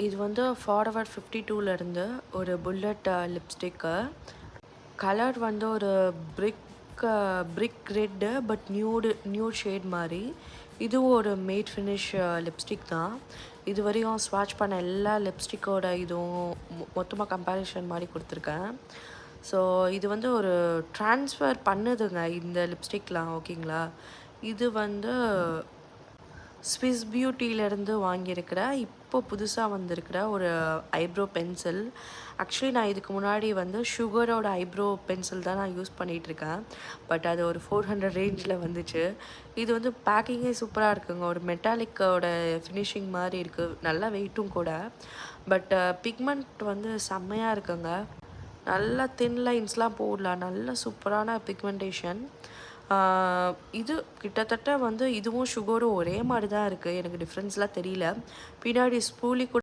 இது வந்து ஃபார்வர் 52லேருந்து ஒரு புல்லட் லிப்ஸ்டிக்கு. கலர் வந்து ஒரு பிரிக் ரெட்டு பட் நியூட் ஷேட் மாதிரி. இதுவும் ஒரு மேட் ஃபினிஷ் லிப்ஸ்டிக் தான். இது வரையும் ஸ்வாட்ச் பண்ண எல்லா லிப்ஸ்டிக்கோட இதுவும் மொத்தமாக கம்பேரிஷன் மாதிரி கொடுத்துருக்கேன். ஸோ இது வந்து ஒரு ட்ரான்ஸ்ஃபர் பண்ணுதுங்க இந்த லிப்ஸ்டிக்லாம், ஓகேங்களா. இது வந்து ஸ்விஸ் பியூட்டியிலேருந்து வாங்கியிருக்கிற இப்போ புதுசாக வந்திருக்கிற ஒரு ஐப்ரோ பென்சில். ஆக்சுவலி நான் இதுக்கு முன்னாடி வந்து சுகரோட ஐப்ரோ பென்சில் தான் நான் யூஸ் பண்ணிகிட்ருக்கேன். பட் அது ஒரு 400 ரேஞ்சில் வந்துச்சு. இது வந்து பேக்கிங்கே சூப்பராக இருக்குங்க. ஒரு மெட்டாலிக்கோட ஃபினிஷிங் மாதிரி இருக்குது. நல்லா வெயிட்டும் கூட. பட் பிக்மெண்ட் வந்து செம்மையாக இருக்குங்க. நல்லா தின் லைன்ஸ்லாம் போடலாம். நல்ல சூப்பரான பிக்மெண்டேஷன். இது கிட்டத்தட்ட வந்து இதுவும் சுகரும் ஒரே மாதிரி தான் இருக்குது. எனக்கு டிஃப்ரென்ஸ்லாம் தெரியல. பின்னாடி ஸ்பூலி கூட